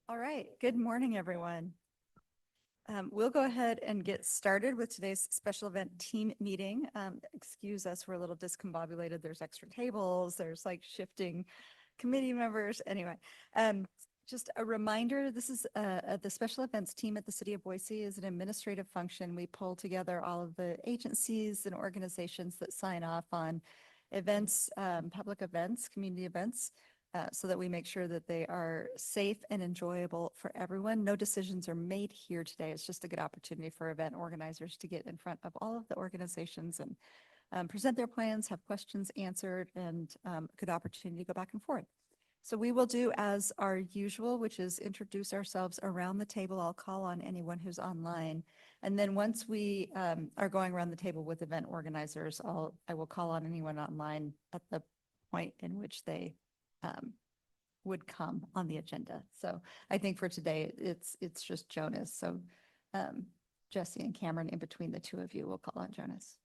All right, good morning, everyone. We'll go ahead and get started with today's special event team meeting. Excuse us, we're a little discombobulated. There's extra tables, there's like shifting committee members. Anyway, just a reminder, this is the special events team at the City of Boise is an administrative function. We pull together all of the agencies and organizations that sign off on events, public events, community events, so that we make sure that they are safe and enjoyable for everyone. No decisions are made here today. It's just a good opportunity for event organizers to get in front of all of the organizations and present their plans, have questions answered, and a good opportunity to go back and forth. So we will do as our usual, which is introduce ourselves around the table. I'll call on anyone who's online. And then once we are going around the table with event organizers, I will call on anyone online at the point in which they would come on the agenda. So I think for today, it's just Jonas. So Jesse and Cameron, in between the two of you, will call on Jonas.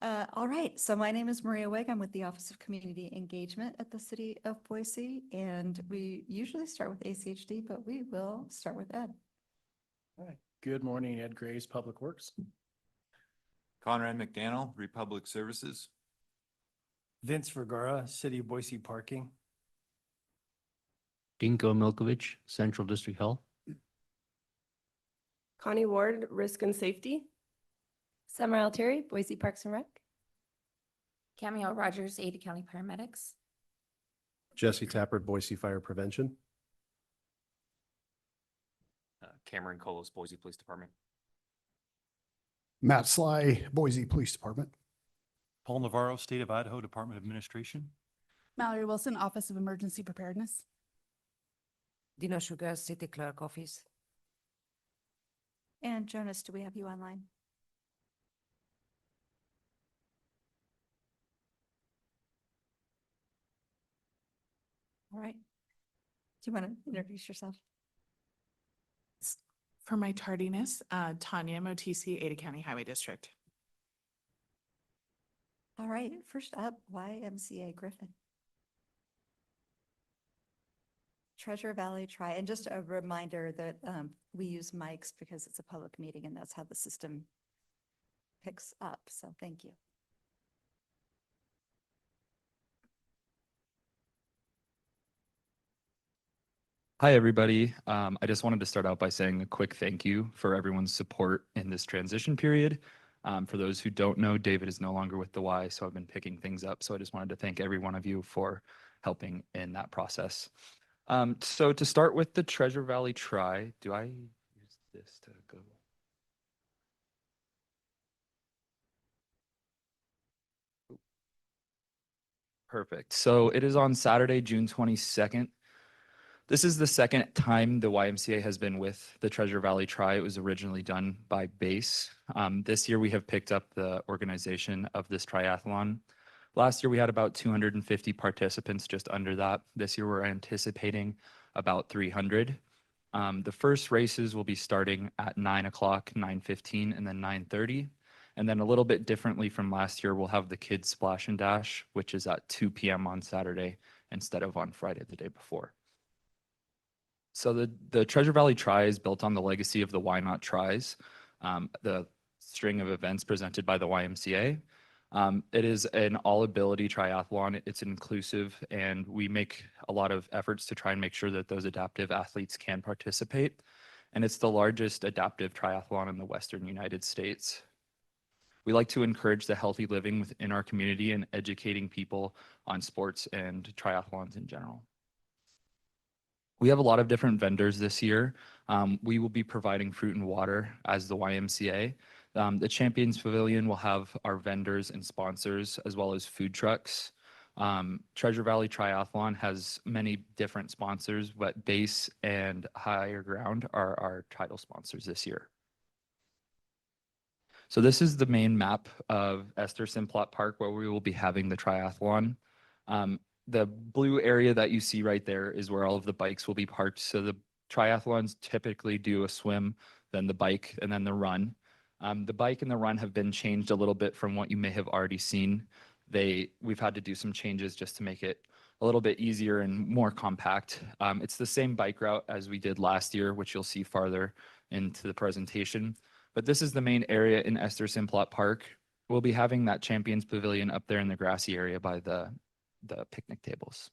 All right, so my name is Maria Wegg. I'm with the Office of Community Engagement at the City of Boise, and we usually start with ACHD, but we will start with Ed. All right. Good morning, Ed Graves, Public Works. Conrad McDaniel, Republic Services. Vince Vergara, City of Boise Parking. Dinko Milkovich, Central District Health. Connie Ward, Risk and Safety. Summer Altieri, Boise Parks and Rec. Camille Rogers, Ada County Paramedics. Jesse Tappert, Boise Fire Prevention. Cameron Colos, Boise Police Department. Matt Sly, Boise Police Department. Paul Navarro, State of Idaho Department of Administration. Mallory Wilson, Office of Emergency Preparedness. Dino Sugar, City Clerk Office. And Jonas, do we have you online? All right. Do you want to introduce yourself? For my tardiness, Tanya Motisi, Ada County Highway District. All right, first up, YMCA Griffin. Treasure Valley Tri, and just a reminder that we use mics because it's a public meeting and that's how the system picks up, so thank you. Hi, everybody. I just wanted to start out by saying a quick thank you for everyone's support in this transition period. For those who don't know, David is no longer with the Y, so I've been picking things up. So I just wanted to thank every one of you for helping in that process. So to start with the Treasure Valley Tri, do I use this to go? Perfect. So it is on Saturday, June 22nd. This is the second time the YMCA has been with the Treasure Valley Tri. It was originally done by BASE. This year we have picked up the organization of this triathlon. Last year we had about 250 participants, just under that. This year we're anticipating about 300. The first races will be starting at 9 o'clock, 9:15, and then 9:30. And then a little bit differently from last year, we'll have the Kids Splash and Dash, which is at 2 p.m. on Saturday instead of on Friday the day before. So the Treasure Valley Tri is built on the legacy of the Why Not Tries, the string of events presented by the YMCA. It is an all-ability triathlon. It's inclusive, and we make a lot of efforts to try and make sure that those adaptive athletes can participate. And it's the largest adaptive triathlon in the Western United States. We like to encourage the healthy living within our community and educating people on sports and triathlons in general. We have a lot of different vendors this year. We will be providing fruit and water as the YMCA. The Champions Pavilion will have our vendors and sponsors as well as food trucks. Treasure Valley Triathlon has many different sponsors, but BASE and Higher Ground are our title sponsors this year. So this is the main map of Esther Simplot Park where we will be having the triathlon. The blue area that you see right there is where all of the bikes will be parked. So the triathlons typically do a swim, then the bike, and then the run. The bike and the run have been changed a little bit from what you may have already seen. We've had to do some changes just to make it a little bit easier and more compact. It's the same bike route as we did last year, which you'll see farther into the presentation. But this is the main area in Esther Simplot Park. We'll be having that Champions Pavilion up there in the grassy area by the picnic tables.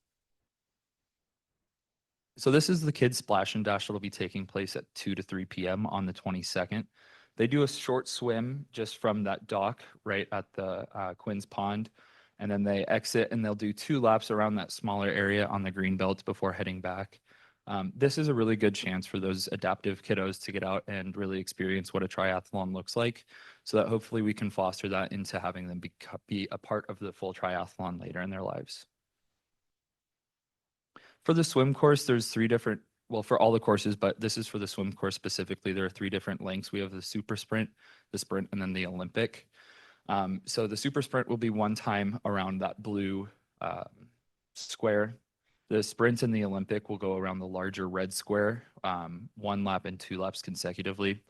So this is the kids splash and dash that'll be taking place at 2 to 3 p.m. on the 22nd. They do a short swim just from that dock right at the Quinn's Pond, and then they exit and they'll do 2 laps around that smaller area on the green belt before heading back. This is a really good chance for those adaptive kiddos to get out and really experience what a triathlon looks like, so that hopefully we can foster that into having them be a part of the full triathlon later in their lives. For the swim course, there's 3 different, well, for all the courses, but this is for the swim course specifically. There are 3 different lengths. We have the super sprint, the sprint, and then the Olympic. So the super sprint will be 1 time around that blue square. The sprint and the Olympic will go around the larger red square, 1 lap and 2 laps consecutively.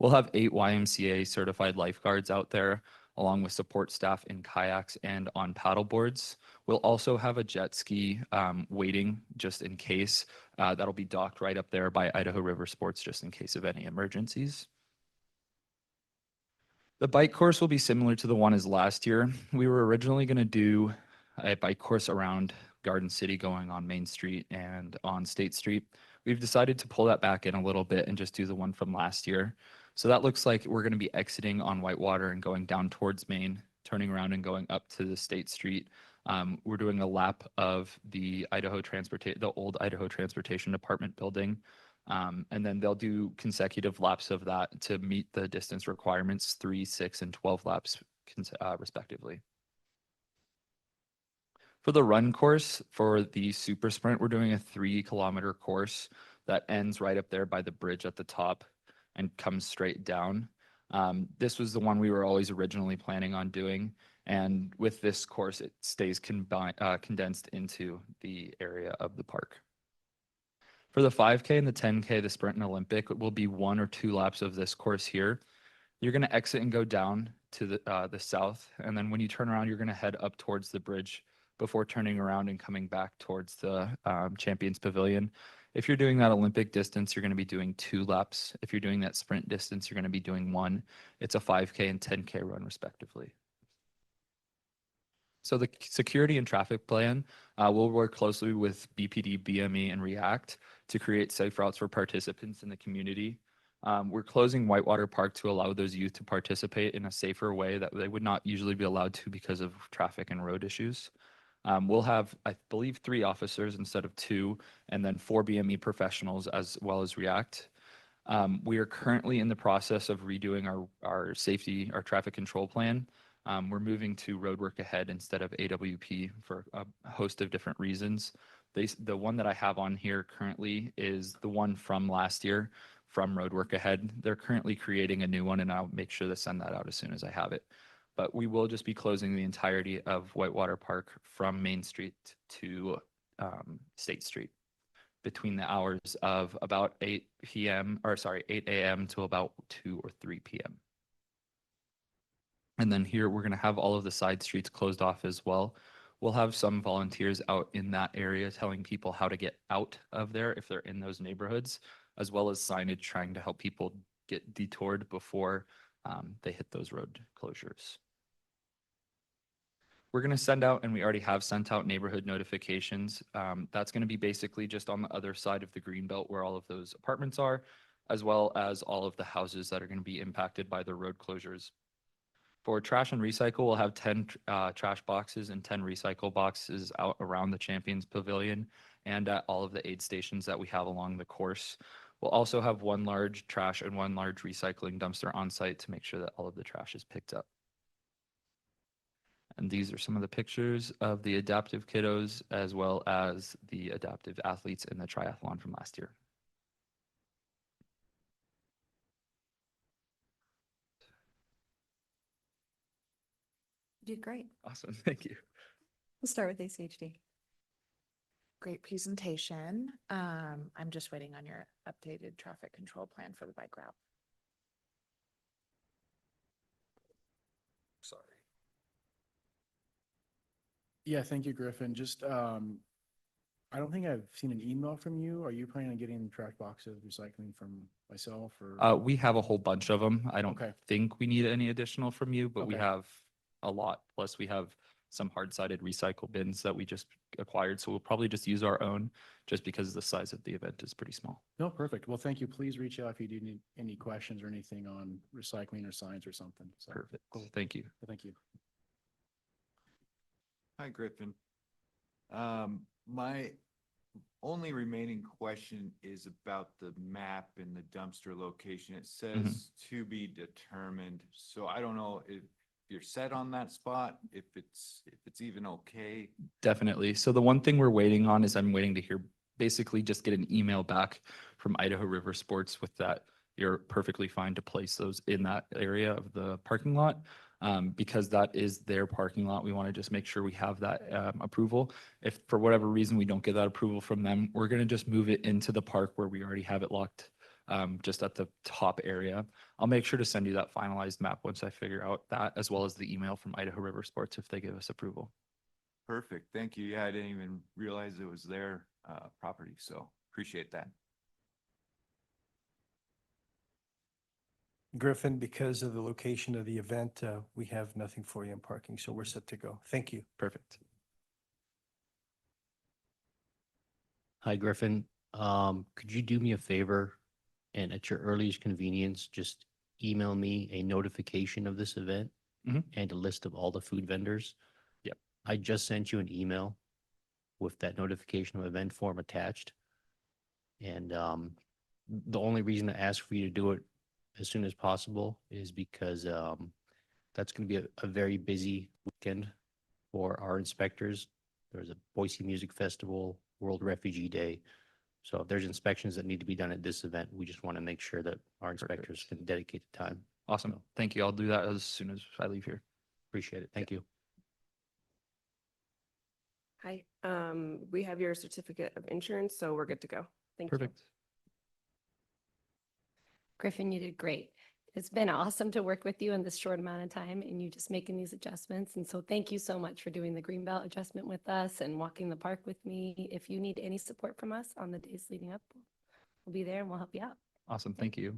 We'll have 8 YMCA certified lifeguards out there, along with support staff in kayaks and on paddle boards. We'll also have a jet ski waiting just in case. That'll be docked right up there by Idaho River Sports just in case of any emergencies. The bike course will be similar to the one as last year. We were originally going to do a bike course around Garden City going on Main Street and on State Street. We've decided to pull that back in a little bit and just do the one from last year. So that looks like we're going to be exiting on Whitewater and going down towards Main, turning around and going up to the State Street. We're doing a lap of the old Idaho Transportation Department building. And then they'll do consecutive laps of that to meet the distance requirements, 3, 6, and 12 laps respectively. For the run course, for the super sprint, we're doing a 3-kilometer course that ends right up there by the bridge at the top and comes straight down. This was the one we were always originally planning on doing. And with this course, it stays condensed into the area of the park. For the 5K and the 10K, the sprint and Olympic, it will be 1 or 2 laps of this course here. You're going to exit and go down to the south. And then when you turn around, you're going to head up towards the bridge before turning around and coming back towards the Champions Pavilion. If you're doing that Olympic distance, you're going to be doing 2 laps. If you're doing that sprint distance, you're going to be doing 1. It's a 5K and 10K run respectively. So the security and traffic plan, we'll work closely with BPD, BME, and REACT to create safe routes for participants in the community. We're closing Whitewater Park to allow those youth to participate in a safer way that they would not usually be allowed to because of traffic and road issues. We'll have, I believe, 3 officers instead of 2, and then 4 BME professionals as well as REACT. We are currently in the process of redoing our traffic control plan. We're moving to Roadwork Ahead instead of AWP for a host of different reasons. The one that I have on here currently is the one from last year from Roadwork Ahead. They're currently creating a new one, and I'll make sure to send that out as soon as I have it. But we will just be closing the entirety of Whitewater Park from Main Street to State Street between the hours of about 8 a.m. to about 2 or 3 p.m. And then here we're going to have all of the side streets closed off as well. We'll have some volunteers out in that area telling people how to get out of there if they're in those neighborhoods, as well as signage trying to help people get detoured before they hit those road closures. We're going to send out, and we already have sent out, neighborhood notifications. That's going to be basically just on the other side of the green belt where all of those apartments are, as well as all of the houses that are going to be impacted by the road closures. For trash and recycle, we'll have 10 trash boxes and 10 recycle boxes out around the Champions Pavilion and at all of the aid stations that we have along the course. We'll also have 1 large trash and 1 large recycling dumpster on site to make sure that all of the trash is picked up. And these are some of the pictures of the adaptive kiddos as well as the adaptive athletes in the triathlon from last year. You did great. Awesome, thank you. We'll start with ACHD. Great presentation. I'm just waiting on your updated traffic control plan for the bike route. Yeah, thank you, Griffin. Just I don't think I've seen an email from you. Are you planning on getting trash boxes, recycling from myself or? We have a whole bunch of them. I don't Okay. think we need any additional from you, but we Okay. have a lot. Plus we have some hard-sided recycle bins that we just acquired. So we'll probably just use our own just because the size of the event is pretty small. No, perfect. Well, thank you. Please reach out if you do need any questions or anything on recycling or signs or something. So, Perfect. cool. Thank you. Thank you. Hi, Griffin. My only remaining question is about the map and the dumpster location. It says to be determined. So I don't know if you're set on that spot, if it's even okay. Definitely. So the one thing we're waiting on is I'm waiting to hear, basically just get an email back from Idaho River Sports with that you're perfectly fine to place those in that area of the parking lot. Because that is their parking lot. We want to just make sure we have that approval. If for whatever reason we don't get that approval from them, we're going to just move it into the park where we already have it locked, just at the top area. I'll make sure to send you that finalized map once I figure out that, as well as the email from Idaho River Sports if they give us approval. Perfect. Thank you. Yeah, I didn't even realize it was their property, so appreciate that. Griffin, because of the location of the event, we have nothing for you in parking, so we're set to go. Thank you. Perfect. Hi, Griffin. Could you do me a favor and at your earliest convenience, just email me a notification of this event and a list of all the food vendors? Yep. I just sent you an email with that notification of event form attached. And the only reason I ask for you to do it as soon as possible is because that's going to be a very busy weekend for our inspectors. There's a Boise Music Festival, World Refugee Day. So if there's inspections that need to be done at this event, we just want to make sure that our inspectors can dedicate the time. Awesome. Thank you. I'll do that as soon as I leave here. Appreciate it. Thank you. Hi, we have your certificate of insurance, so we're good to go. Thank you. Perfect. Griffin, you did great. It's been awesome to work with you in this short amount of time and you just making these adjustments. And so thank you so much for doing the Greenbelt adjustment with us and walking the park with me. If you need any support from us on the days leading up, we'll be there and we'll help you out. Awesome. Thank you.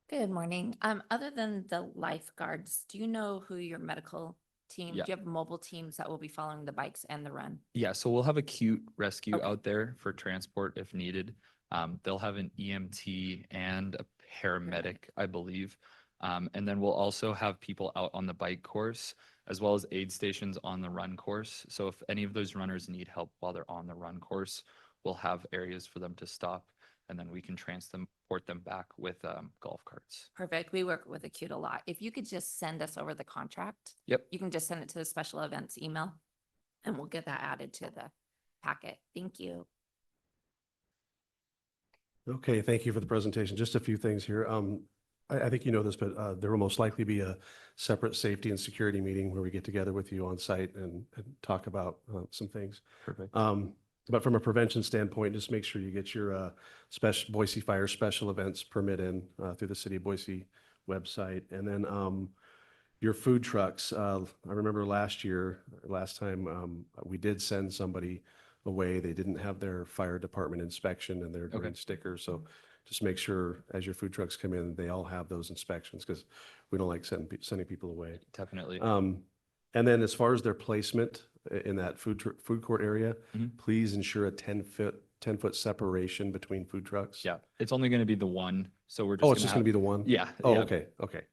Good morning. Other than the lifeguards, do you know who your medical team, Yeah. do you have mobile teams that will be following the bikes and the run? Yeah, so we'll have acute rescue Okay. out there for transport if needed. They'll have an EMT and a paramedic, I believe. And then we'll also have people out on the bike course as well as aid stations on the run course. So if any of those runners need help while they're on the run course, we'll have areas for them to stop and then we can transport them back with golf carts. Perfect. We work with Acute a lot. If you could just send us over the contract. Yep. You can just send it to the special events email and we'll get that added to the packet. Thank you. Okay, thank you for the presentation. Just a few things here. I think you know this, but there will most likely be a separate safety and security meeting where we get together with you on site and talk about some things. Perfect. But from a prevention standpoint, just make sure you get your special Boise Fire special events permit in through the City of Boise website. And then your food trucks. I remember last time we did send somebody away. They didn't have their fire department inspection and they're doing stickers. So just make sure as your food trucks come in, they all have those inspections because we don't like sending people away. Definitely. And then as far as their placement in that food court area, please ensure a 10-foot separation between food trucks. Yeah, it's only going to be the one. So we're just Oh, it's just going to be the one? Yeah. Oh, yeah. okay.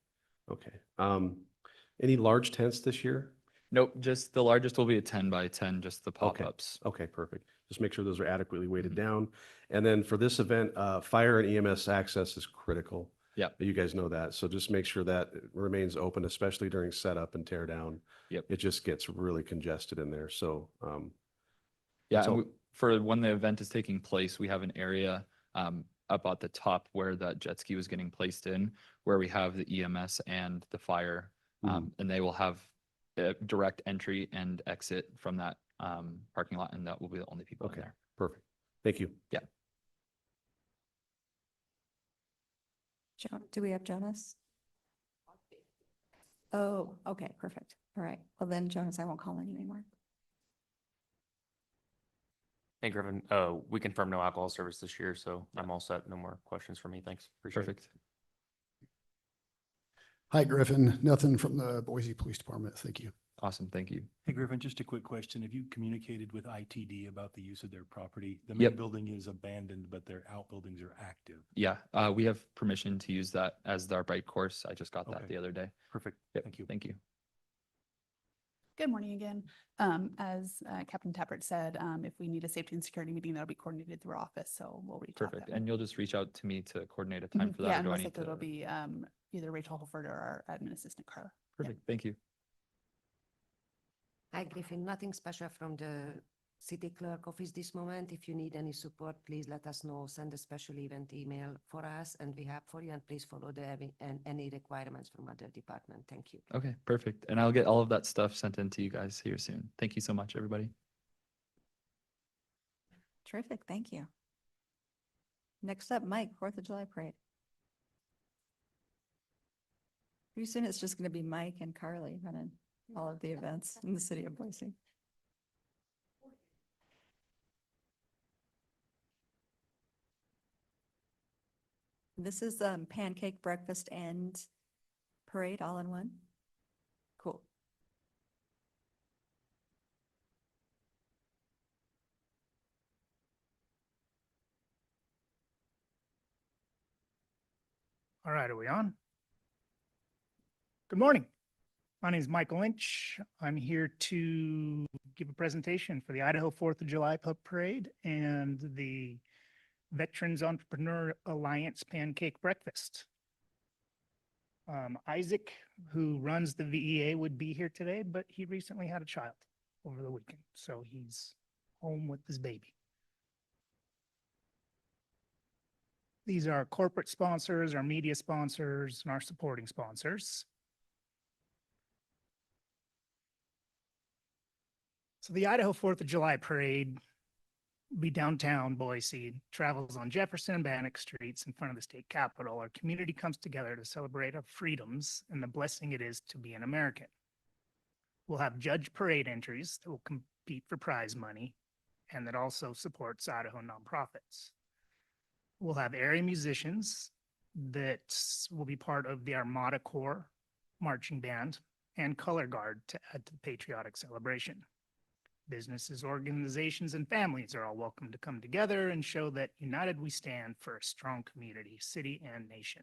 Any large tents this year? Nope, just the largest will be a 10 by 10, just the pop-ups. Okay, perfect. Just make sure those are adequately weighted down. And then for this event, fire and EMS access is critical. Yep. You guys know that. So just make sure that it remains open, especially during setup and tear down. Yep. It just gets really congested in there. So, Yeah, so- and for when the event is taking place, we have an area up at the top where that jet ski was getting placed in, where we have the EMS and the fire, and they will have a direct entry and exit from that parking lot, and that will be the only people in okay, there. perfect. Thank you. Yeah. Do we have Jonas? Oh, okay, perfect. All right. Well then, Jonas, I won't call in anymore. Hey Griffin, we confirmed no alcohol service this year, so I'm all set. No more questions for me. Thanks. Appreciate it. Perfect. Hi, Griffin. Nothing from the Boise Police Department. Thank you. Awesome. Thank you. Hey Griffin, just a quick question. Have you communicated with ITD about the use of their property? The Yep. main building is abandoned, but their outbuildings are active. Yeah, we have permission to use that as our bike course. I just got that Okay. the other day. Perfect. Yep. Thank you. Thank you. Good morning again. As Captain Tappert said, if we need a safety and security meeting, that'll be coordinated through our office, so we'll reach out. Perfect. then. And you'll just reach out to me to coordinate a time Mhm. for that? Yeah, or and do I most need likely it'll to- be either Rachel Holford or our admin assistant Carter. Perfect. Thank you. Hi, Griffin. Nothing special from the city clerk office this moment. If you need any support, please let us know. Send a special event email for us and we have for you. And please follow and any requirements from other department. Thank you. Okay, perfect. And I'll get all of that stuff sent in to you guys here soon. Thank you so much, everybody. Terrific, thank you. Next up, Mike, 4th of July Parade. Pretty soon it's just going to be Mike and Carly running all of the events in the city of Boise. This is pancake breakfast and parade all in one. Cool. All right, are we on? Good morning. My name is Michael Lynch. I'm here to give a presentation for the Idaho 4th of July Pub Parade and the Veterans Entrepreneur Alliance Pancake Breakfast. Isaac, who runs the VEA, would be here today, but he recently had a child over the weekend, so he's home with his baby. These are our corporate sponsors, our media sponsors, and our supporting sponsors. So the Idaho 4th of July Parade will be downtown Boise, travels on Jefferson and Bannock Streets in front of the state capitol. Our community comes together to celebrate our freedoms and the blessing it is to be an American. We'll have judge parade entries that will compete for prize money and that also supports Idaho nonprofits. We'll have area musicians that will be part of the Armada Corps marching band and color guard to add to the patriotic celebration. Businesses, organizations, and families are all welcome to come together and show that united we stand for a strong community, city, and nation.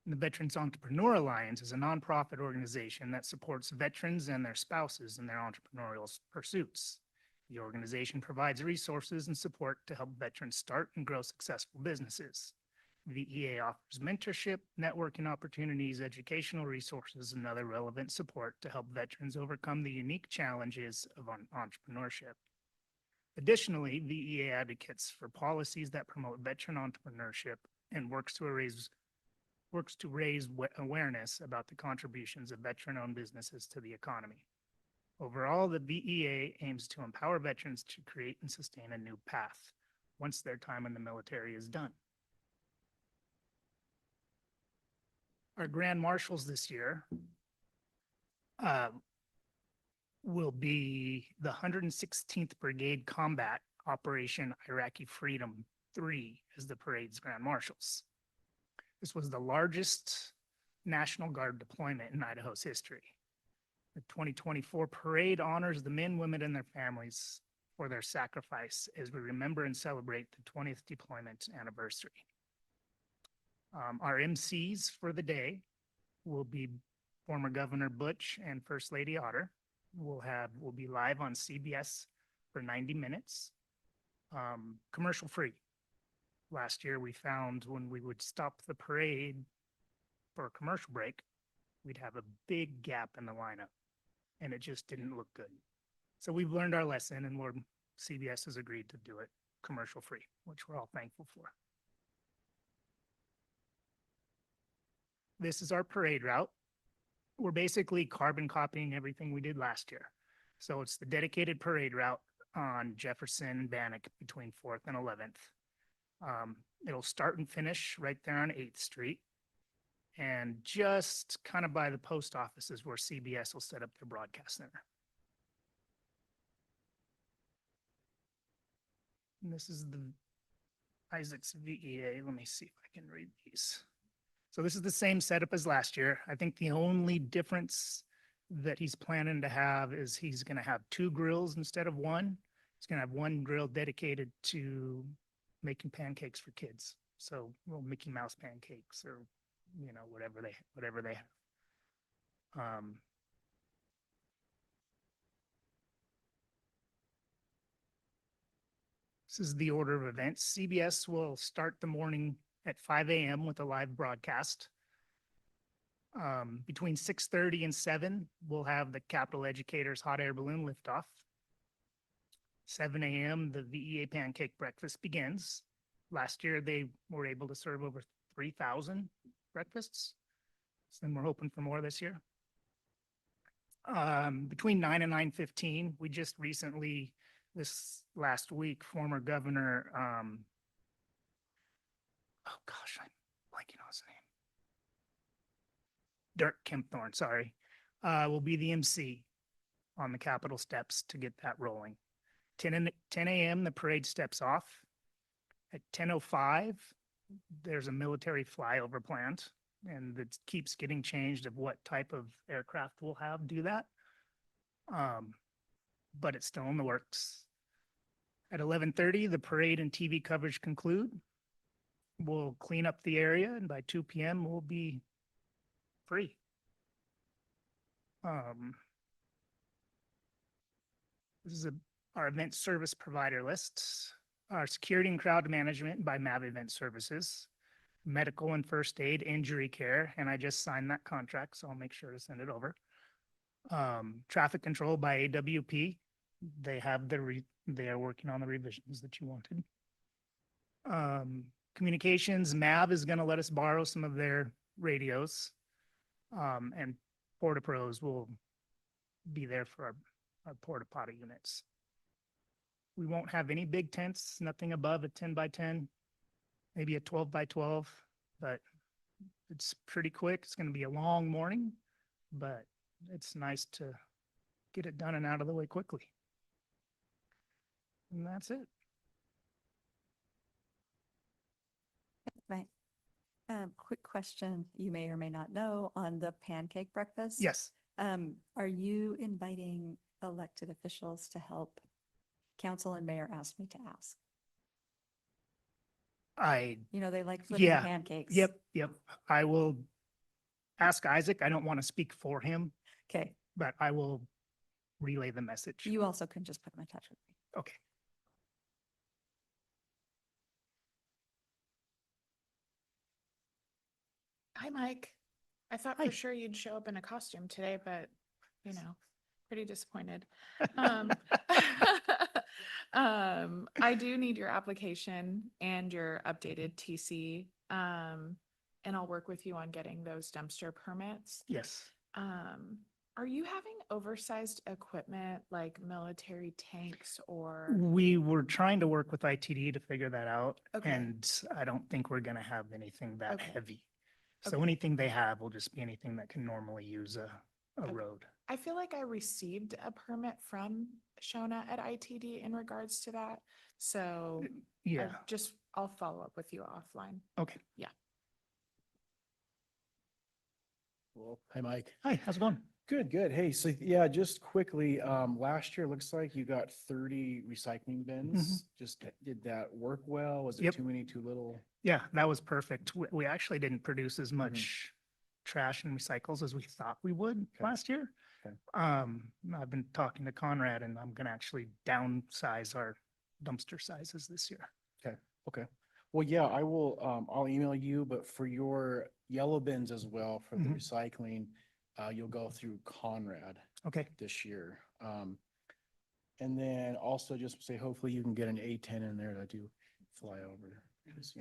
And the Veterans Entrepreneur Alliance is a nonprofit organization that supports veterans and their spouses in their entrepreneurial pursuits. The organization provides resources and support to help veterans start and grow successful businesses. VEA offers mentorship, networking opportunities, educational resources, and other relevant support to help veterans overcome the unique challenges of entrepreneurship. Additionally, VEA advocates for policies that promote veteran entrepreneurship and works to raise awareness about the contributions of veteran-owned businesses to the economy. Overall, the VEA aims to empower veterans to create and sustain a new path once their time in the military is done. Our Grand Marshals this year will be the 116th Brigade Combat Operation Iraqi Freedom 3 as the parade's Grand Marshals. This was the largest National Guard deployment in Idaho's history. The 2024 parade honors the men, women, and their families for their sacrifice as we remember and celebrate the 20th deployment anniversary. Our MCs for the day will be former Governor Butch and First Lady Otter. We'll be live on CBS for 90 minutes, commercial free. Last year, we found when we would stop the parade for a commercial break, we'd have a big gap in the lineup, and it just didn't look good. So we've learned our lesson, and CBS has agreed to do it commercial free, which we're all thankful for. This is our parade route. We're basically carbon copying everything we did last year. So it's the dedicated parade route on Jefferson and Bannock between 4th and 11th. It'll start and finish right there on 8th Street. And just kind of by the post office is where CBS will set up their broadcast center. And this is the Isaac's VEA. Let me see if I can read these. So this is the same setup as last year. I think the only difference that he's planning to have is he's going to have 2 grills instead of 1. He's going to have 1 grill dedicated to making pancakes for kids. So little Mickey Mouse pancakes or, whatever they have. This is the order of events. CBS will start the morning at 5 a.m. with a live broadcast. Between 6:30 and 7, we'll have the Capital Educators Hot Air Balloon Liftoff. 7 a.m., the VEA Pancake Breakfast begins. Last year, they were able to serve over 3,000 breakfasts. So then we're hoping for more this year. Between 9 and 9:15, we just recently, this last week, former governor, oh gosh, I'm blanking on his name. Dirk Kempthorne, sorry, will be the MC on the Capitol steps to get that rolling. 10 a.m., the parade steps off. At 10:05, there's a military flyover planned, and it keeps getting changed of what type of aircraft we'll have do that. But it's still in the works. At 11:30, the parade and TV coverage conclude. We'll clean up the area, and by 2 p.m., we'll be free. This is our event service provider lists. Our security and crowd management by MAV Event Services, medical and first aid, injury care, and I just signed that contract, so I'll make sure to send it over. Traffic control by AWP. They have they are working on the revisions that you wanted. Communications, MAV is going to let us borrow some of their radios. And Porta Pros will be there for our porta potty units. We won't have any big tents, nothing above a 10 by 10, maybe a 12 by 12, but it's pretty quick. It's going to be a long morning, but it's nice to get it done and out of the way quickly. And that's it. Right. Quick question, you may or may not know on the pancake breakfast. Yes. Are you inviting elected officials to help? Council and mayor asked me to ask. They like flipping Yeah. pancakes. Yep. I will ask Isaac. I don't want to speak for him. Okay. But I will relay the message. You also can just put them in touch with me. Okay. Hi, Mike. I thought for sure you'd show up in a costume today, but pretty disappointed. I do need your application and your updated TC. And I'll work with you on getting those dumpster permits. Yes. Are you having oversized equipment like military tanks or? We were trying to work with ITD to figure that out. Okay. And I don't think we're going to have anything that Okay. heavy. So Okay. anything they have will just be anything that can normally use a road. I feel like I received a permit from Shona at ITD in regards to that. So Yeah. I'll follow up with you offline. Okay. Yeah. Well, hi, Mike. Hi, how's it going? Good. Hey, so yeah, just quickly, last year, looks like you got 30 recycling bins. Just did that work well? Was it Yep. too many, too little? Yeah, that was perfect. We actually didn't produce as much trash and recycles as we thought we would last year. Okay. I've been talking to Conrad and I'm going to actually downsize our dumpster sizes this year. Okay. Well, yeah, I will, I'll email you, but for your yellow bins as well, for the recycling, you'll go through Conrad. Okay. This year. And then also just say, hopefully you can get an A10 in there that do fly over, because,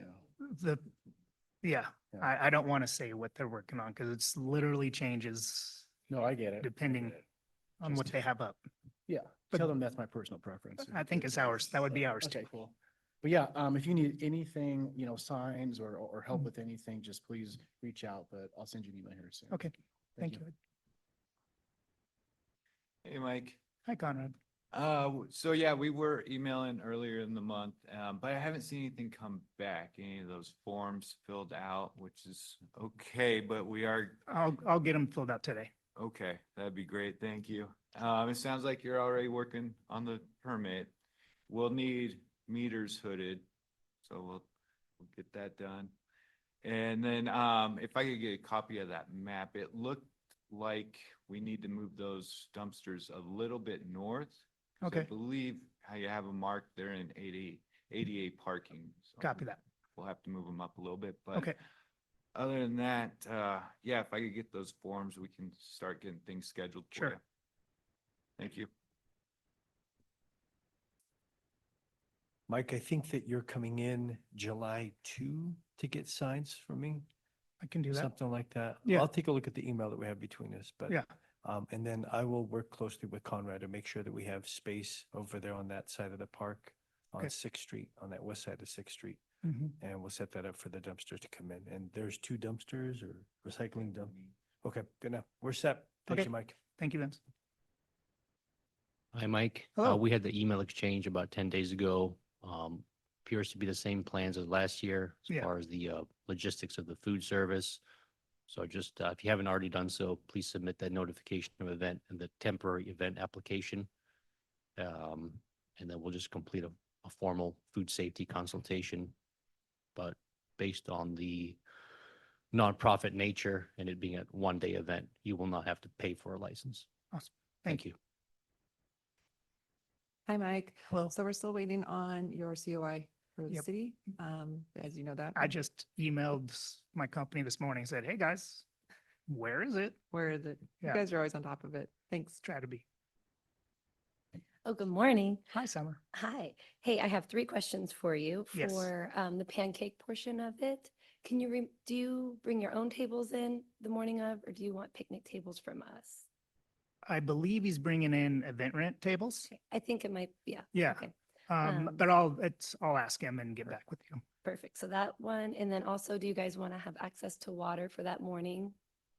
Yeah, I don't want to say what they're working on because it's literally changes. No, I get it. Depending on what they have up. Yeah, But- tell them that's my personal preference. I think it's ours. That would be ours Okay, too. cool. But yeah, if you need anything, signs or help with anything, just please reach out, but I'll send you an email here soon. Okay, thank you. Hey, Mike. Hi, Conrad. So yeah, we were emailing earlier in the month, but I haven't seen anything come back, any of those forms filled out, which is okay, but we are, I'll get them filled out today. okay, that'd be great, thank you. It sounds like you're already working on the permit. We'll need meters hooded, so we'll get that done. And then, if I could get a copy of that map, it looked like we need to move those dumpsters a little bit north. 'Cause I Okay. believe how you have them marked, they're in 88 parking. So Copy that. We'll have to move them up a little bit, but Okay. other than that, yeah, if I could get those forms, we can start getting things scheduled for Sure. you. Thank you. Mike, I think that you're coming in July 2 to get signs from me, I can do that. something like that. Yeah. I'll take a look at the email that we have between us, but. Yeah. And then I will work closely with Conrad to make sure that we have space over there on that side of the park on Okay. Sixth Street, on that west side of Sixth Street. Mhm. And we'll set that up for the dumpsters to come in. And there's 2 dumpsters or recycling dump. Okay, good enough. We're set. Thank Okay. you, Mike. Thank you, Vince. Hi, Mike. Hello. We had the email exchange about 10 days ago. Appears to be the same plans as last year as Yeah. far as the logistics of the food service. So just, if you haven't already done so, please submit that notification of event and the temporary event application. And then we'll just complete a formal food safety consultation. But based on the nonprofit nature and it being a one-day event, you will not have to pay for a license. Awesome. Thank you. Hi, Mike. Hello. So we're still waiting on your COI for the Yep. city, as you know that. I just emailed my company this morning, said, hey, guys, where is it? Where is it? You Yeah. guys are always on top of it. Thanks. Try to be. Oh, good morning. Hi, Summer. Hi. Hey, I have 3 questions for you Yes. for the pancake portion of it. Can you, do you bring your own tables in the morning of, or do you want picnic tables from us? I believe he's bringing in event rent tables. I think it might, yeah. Yeah. Okay. But I'll ask him and get back with you. Perfect. So that one, and then also, do you guys want to have access to water for that morning?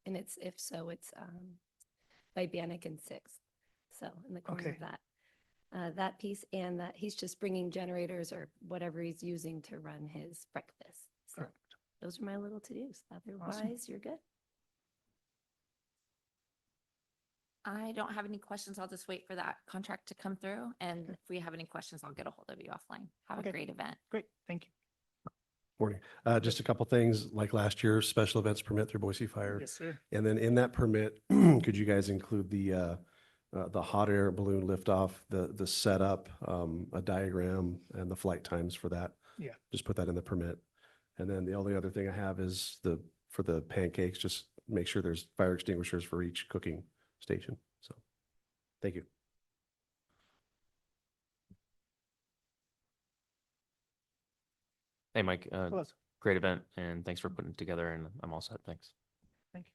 And if so, it's by Bannock and Sixth. So in the corner Okay. of that. That piece, and that he's just bringing generators or whatever he's using to run his breakfast. So Perfect. those are my little to-dos. Otherwise, you're good. I don't have any questions. I'll just wait for that contract to come through. And if we have any questions, I'll get a hold of you offline. Have Okay. a great event. Great. Thank you. Morning. Just a couple things, like last year, special events permit through Boise Fire. Yes, sir. And then in that permit, could you guys include the hot air balloon liftoff, the setup, a diagram and the flight times for that? Yeah. Just put that in the permit. And then the only other thing I have is for the pancakes, just make sure there's fire extinguishers for each cooking station. So, thank you. Hey, Mike, Hello. great event and thanks for putting it together and I'm all set. Thanks. Thank you.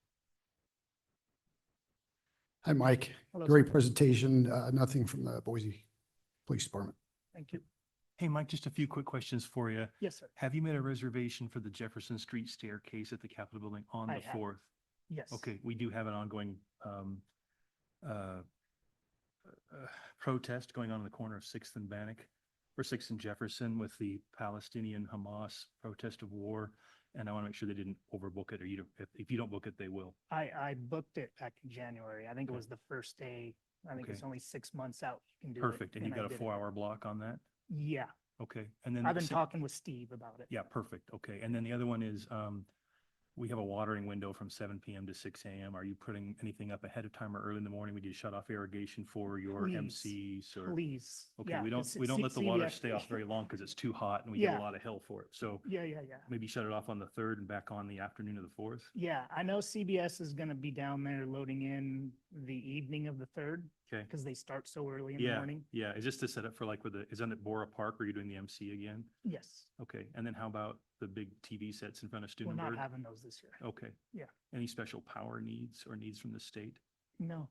Hi, Mike. Hello, Great sir. presentation. Nothing from the Boise Police Department. Thank you. Hey, Mike, just a few quick questions for you. Yes, sir. Have you made a reservation for the Jefferson Street staircase at the Capitol Building on I the have. 4th? Yes. Okay, we do have an ongoing protest going on in the corner of Sixth and Bannock, or Sixth and Jefferson, with the Palestinian Hamas protest of war. And I want to make sure they didn't overbook it, or if you don't book it, they will. I booked it back in January. I think it Okay. was the first day. I think it's Okay. only 6 months out. You can do it. Perfect. And you I got a did it. 4-hour block on that? Yeah. Okay. And then I've been the- talking with Steve about it. Yeah, perfect. Okay. And then the other one is, we have a watering window from 7 PM to 6 AM. Are you putting anything up ahead of time or early in the morning? We need to shut off irrigation for your Please. MCs or? Please. Okay, Yeah, we don't, it's- we don't let the water CVS stay off very long because it's too hot and we get Yeah. a lot of hell for it. So Yeah. maybe shut it off on the 3rd and back on the afternoon of the 4th. Yeah, I know CBS is gonna be down there loading in the evening of the 3rd. Okay. Because they start so early in the Yeah, morning. yeah. Is this to set up for like is that at Bora Park or are you doing the MC again? Yes, Okay. And then how about the big TV sets in front of we're not Studenberg? having those this year. Okay. Yeah. Any special power needs or needs from the state? No.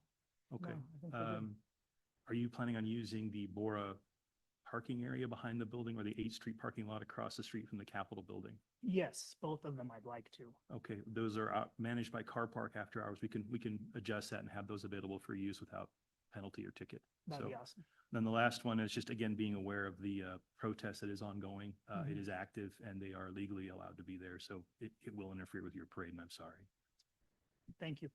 Okay. No, I think we're good. Are you planning on using the Bora parking area behind the building or the 8th Street parking lot across the street from the Capitol building? Yes, both of them I'd like to. Okay, those are managed by Car Park after hours. We can adjust that and have those available for use without penalty or ticket. That'd So be awesome. then the last one is just, again, being aware of the protest that is ongoing. It is active and they are legally allowed to be there. So it will interfere with your parade, and I'm sorry. Thank you.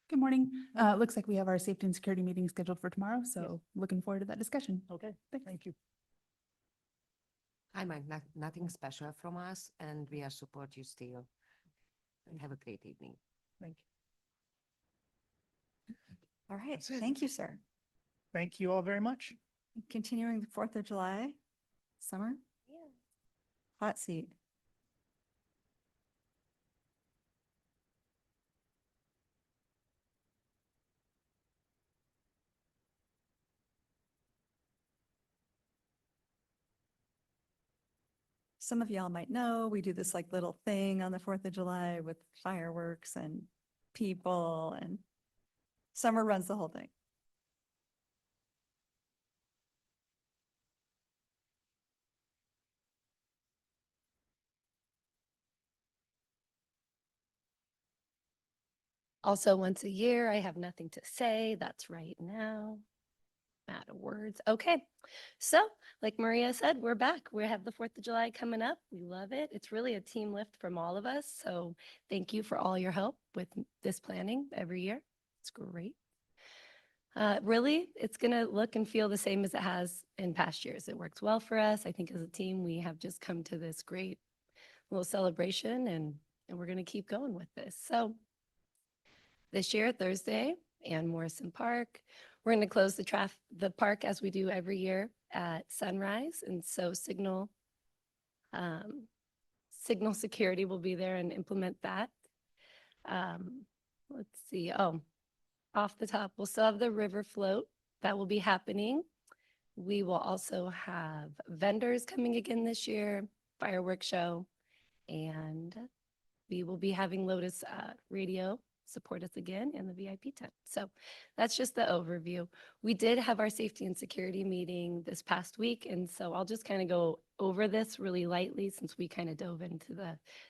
Good morning. Looks like we have our safety and security meeting scheduled for tomorrow, so looking forward to that discussion. Okay, Thanks. thank you. Hi, Mike. Nothing special from us, and we are support you still. And have a great evening. Thank you. All right, thank you, sir. Thank you all very much. Continuing the 4th of July, summer. Hot seat. Some of y'all might know, we do this like little thing on the 4th of July with fireworks and people, and Summer runs the whole thing. Also, once a year, I have nothing to say. That's right now. Out of words. Okay. So, like Maria said, we're back. We have the 4th of July coming up. We love it. It's really a team lift from all of us. So, thank you for all your help with this planning every year. It's great. Really, it's going to look and feel the same as it has in past years. It works well for us. I think as a team, we have just come to this great little celebration, and we're going to keep going with this. So, this year, Thursday, Ann Morrison Park. We're going to close the park as we do every year at sunrise. And so signal security will be there and implement that. Let's see. Oh, off the top, we'll still have the river float that will be happening. We will also have vendors coming again this year, fireworks show, and we will be having Lotus Radio support us again in the VIP tent. So that's just the overview. We did have our safety and security meeting this past week. And so I'll just kind of go over this really lightly since we kind of dove into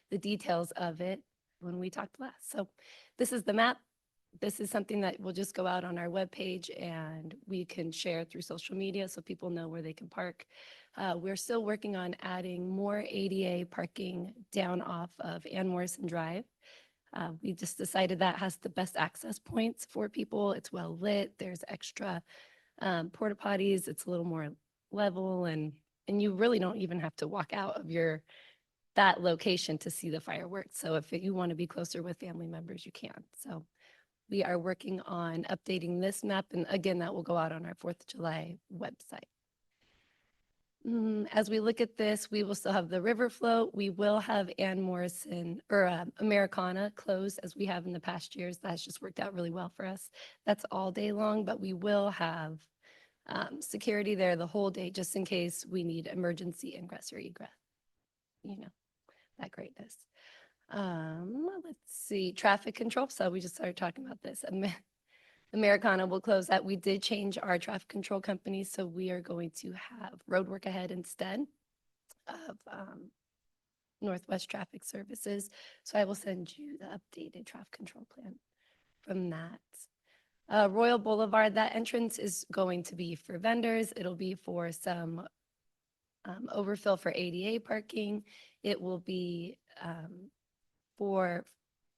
the details of it when we talked last. So this is the map. This is something that will just go out on our webpage and we can share through social media so people know where they can park. We're still working on adding more ADA parking down off of Ann Morrison Drive. We just decided that has the best access points for people. It's well lit. There's extra porta potties. It's a little more level, and you really don't even have to walk out of that location to see the fireworks. So if you want to be closer with family members, you can. So we are working on updating this map, and again, that will go out on our 4th of July website. As we look at this, we will still have the river float. We will have Ann Morrison or Americana closed as we have in the past years. That's just worked out really well for us. That's all day long, but we will have security there the whole day just in case we need emergency ingress or egress. You know, that greatness. Let's see, traffic control. So we just started talking about this. Americana will close that. We did change our traffic control company, so we are going to have Roadwork Ahead instead of Northwest Traffic Services. So I will send you the updated traffic control plan from that. Royal Boulevard, that entrance is going to be for vendors. It'll be for some overfill for ADA parking. It will be for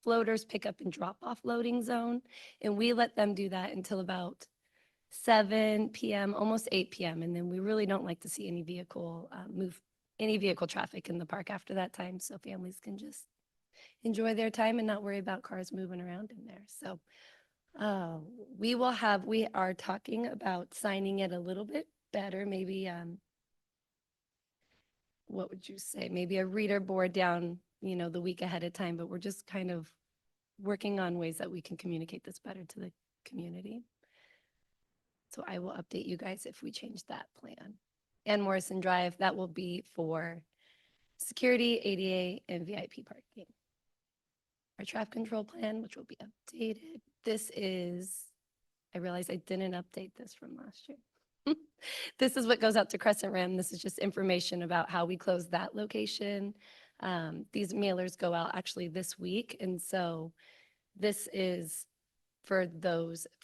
floaters pick up and drop off loading zone. And we let them do that until about 7 p.m., almost 8 p.m. And then we really don't like to see any vehicle traffic in the park after that time. So families can just enjoy their time and not worry about cars moving around in there. So we are talking about signing it a little bit better. Maybe, what would you say? Maybe a reader board down the week ahead of time, but we're just kind of working on ways that we can communicate this better to the community. So I will update you guys if we change that plan. And Morrison Drive, that will be for security, ADA, and VIP parking. Our traffic control plan, which will be updated. I realize I didn't update this from last year. This is what goes out to Crescent Rim. This is just information about how we close that location. These mailers go out actually this week. And so this is for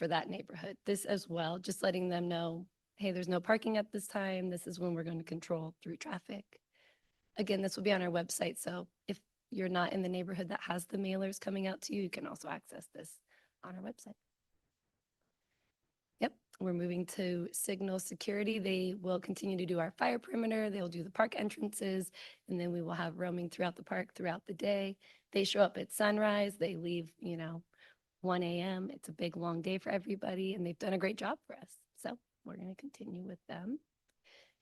that neighborhood. This as well, just letting them know, hey, there's no parking at this time. This is when we're going to control through traffic. Again, this will be on our website. So if you're not in the neighborhood that has the mailers coming out to you, you can also access this on our website. Yep, we're moving to signal security. They will continue to do our fire perimeter. They'll do the park entrances, and then we will have roaming throughout the park throughout the day. They show up at sunrise. They leave, 1 a.m. It's a big, long day for everybody, and they've done a great job for us. So we're going to continue with them.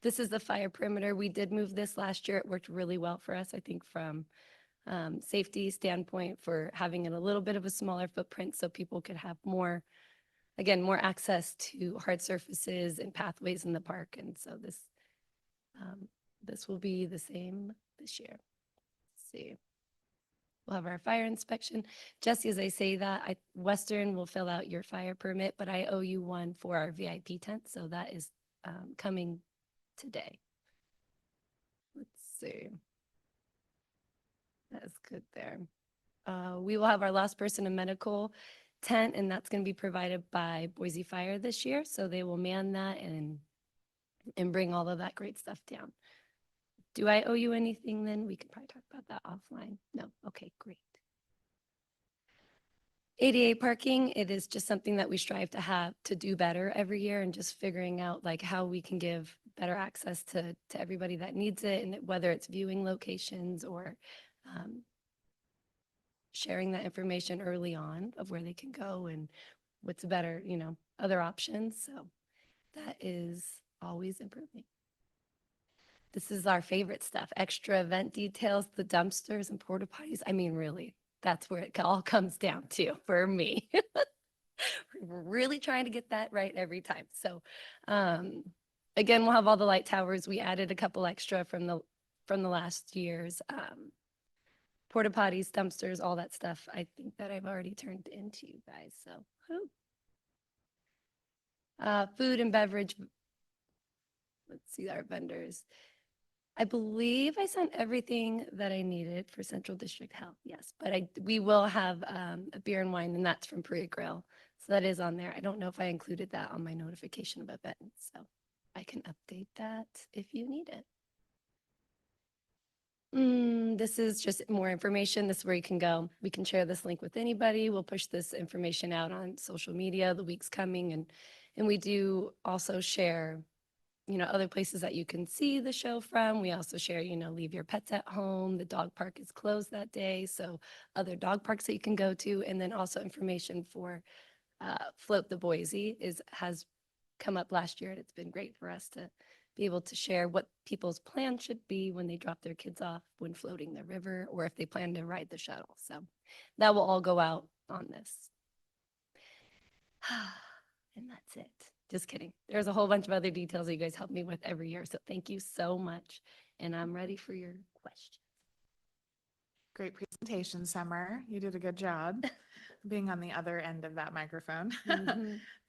This is the fire perimeter. We did move this last year. It worked really well for us, I think, from safety standpoint, for having it a little bit of a smaller footprint so people could have more access to hard surfaces and pathways in the park. And so this will be the same this year. Let's see. We'll have our fire inspection. Jesse, as I say that, Western will fill out your fire permit, but I owe you one for our VIP tent. So that is coming today. Let's see. That's good there. We will have our last person in medical tent, and that's going to be provided by Boise Fire this year. So they will man that and bring all of that great stuff down. Do I owe you anything then? We could probably talk about that offline. No. Okay, great. ADA parking, it is just something that we strive to do better every year, and just figuring out like how we can give better access to everybody that needs it, and whether it's viewing locations or sharing that information early on of where they can go and what's better, other options. So that is always improving. This is our favorite stuff, extra event details, the dumpsters and porta potties. I mean, really, that's where it all comes down to for me. We're really trying to get that right every time. So again, we'll have all the light towers. We added a couple extra from the last year's porta potties, dumpsters, all that stuff. I think that I've already turned into you guys. So food and beverage. Let's see our vendors. I believe I sent everything that I needed for Central District Health. Yes, but we will have a beer and wine, and that's from Priya Grill. So that is on there. I don't know if I included that on my notification of events, so I can update that if you need it. This is just more information. This is where you can go. We can share this link with anybody. We'll push this information out on social media the weeks coming, and we do also share other places that you can see the show from. We also share, leave your pets at home. The dog park is closed that day. So other dog parks that you can go to. And then also information for Float the Boise has come up last year. And it's been great for us to be able to share what people's plan should be when they drop their kids off when floating the river, or if they plan to ride the shuttle. So that will all go out on this. And that's it. Just kidding. There's a whole bunch of other details that you guys help me with every year. So thank you so much. And I'm ready for your questions. Great presentation, Summer. You did a good job being on the other end of that microphone.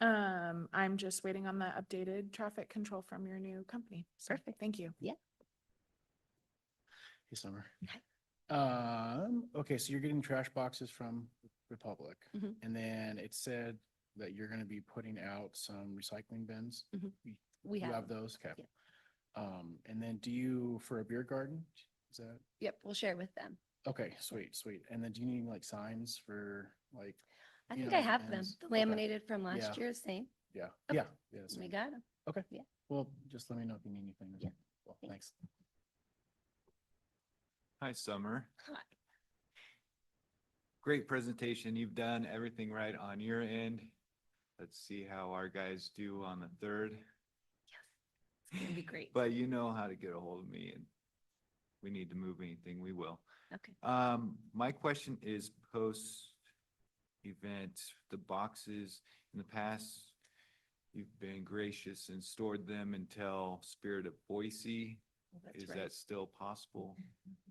I'm just waiting on the updated traffic control from your new company. So, perfect. Thank you. Yeah. Hey, Summer. Okay, so you're getting trash boxes from Republic, and then it said that you're going to be putting out some recycling bins. We You have those, okay. Yeah. And then for a beer garden, is that? Yep, we'll share with them. Okay, sweet. And then do you need like signs for like? I think I have them. bins? The Okay. laminated from last Yeah. year, same. Yeah, Okay. yeah. We same. got them. Okay. Yeah. Well, just let me know if you need anything. Yeah. Well, thanks. Hi, Summer. Hi. Great presentation. You've done everything right on your end. Let's see how our guys do on the 3rd. It's gonna be great. But you know how to get a hold of me, and we need to move anything, we will. Okay. My question is post-event, the boxes in the past, you've been gracious and stored them until Spirit of Boise. That's Is right. that still possible?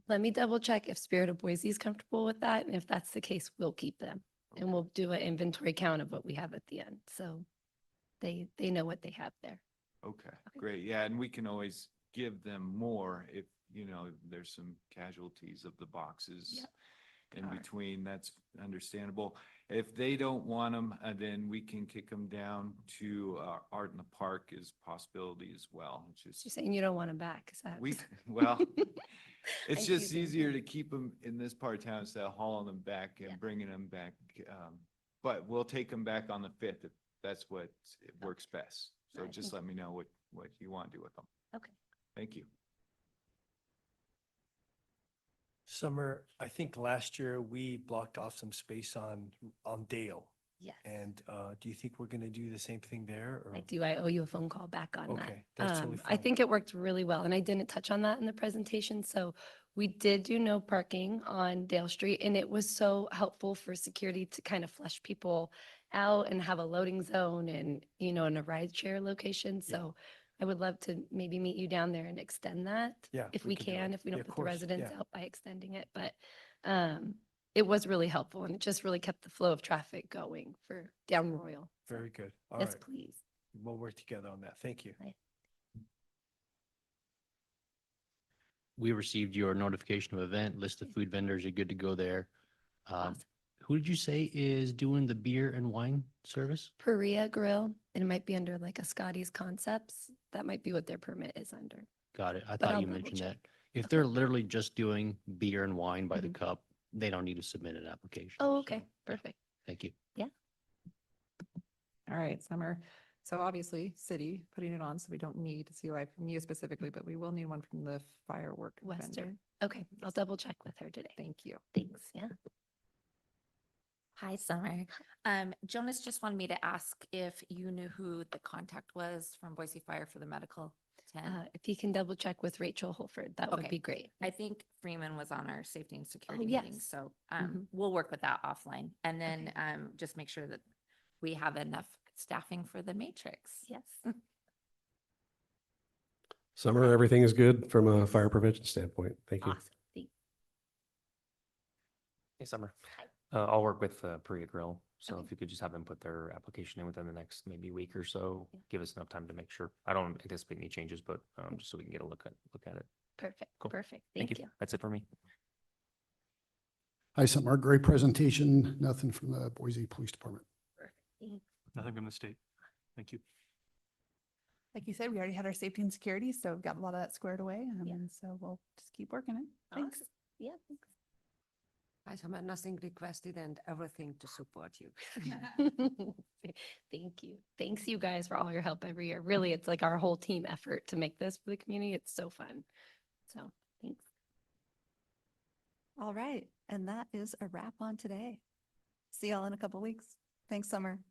Let me double check if Spirit of Boise is comfortable with that. And if that's the case, we'll keep them. And we'll do an inventory count of what we have at the end. So they know what they have there. Okay, great. Yeah, and we can always give them more if, there's some casualties of the boxes in between. That's understandable. If they don't want them, then we can kick them down to Art in the Park is possibility as well. It's You're just, saying you don't want them back, is that? well, it's I'm just teasing. easier to keep them in this part of town instead of hauling them back and bringing them back. But we'll take them back on the 5th if that's what works best. So Alright, just thank let me know what you want to do with them. Okay. Thank you. Summer, I think last year we blocked off some space on Dale. Yes. And do you think we're gonna do the same thing there? Or I do. I owe you a phone call back on that. Okay, that's totally I fine. think it worked really well, and I didn't touch on that in the presentation. So we did do no parking on Dale Street, and it was so helpful for security to kind of flush people out and have a loading zone and, you know, in a ride share location. So I would love to maybe meet you down there and extend that. Yeah, If we we could do can, it. if we Yeah, don't of put the course, residents yeah. out by extending it, but it was really helpful, and it just really kept the flow of traffic going for down Royal. So, Very good. All yes, right. please. We'll work together on that. Thank you. We received your notification of event, list of food vendors. You're good to go there. Awesome. Who did you say is doing the beer and wine service? Perea Grill, and it might be under like a Scotty's Concepts. That might be what their permit is under. Got it. I But thought I'll you double mentioned that. check. If they're literally just doing beer and wine by the Mhm. cup, they don't need to submit an application. Oh, So, okay, perfect. Thank you. All right, Summer. So obviously, city putting it on, so we don't need a COI from you specifically, but we will need one from the firework vendor. Western. Okay, I'll double check with her today. Thank you. Thanks, yeah. Hi, Summer. Jonas just wanted me to ask if you knew who the contact was from Boise Fire for the medical tent. If you can double check with Rachel Holford, that would Okay. be great. I think Freeman was on our safety and security yes. meeting, so Mhm. we'll work with that offline. And then just make sure that we have enough staffing for the matrix. Yes. Summer, everything is good from a fire prevention standpoint. Thank you. Awesome. Thanks. Hey, Summer. I'll work with Priya Grill. So if you could just have them put their application in within the next maybe week or so, give us enough time to make sure. I don't anticipate any changes, but just so we can get a look at it. Perfect. Cool. Perfect. Thank you. That's it for me. Hi, Summer. Great presentation. Nothing from the Boise Police Department. Thanks. Nothing from the state. Thank you. Like you said, we already had our safety and security, so we've got a lot of that squared away. And so we'll just keep working it. Thanks. Awesome. Yeah, thanks. I have nothing requested and everything to support you. Thank you. Thanks you guys for all your help every year. Really, it's like our whole team effort to make this for the community. It's so fun. So thanks. All right. And that is a wrap on today. See y'all in a couple weeks. Thanks, Summer.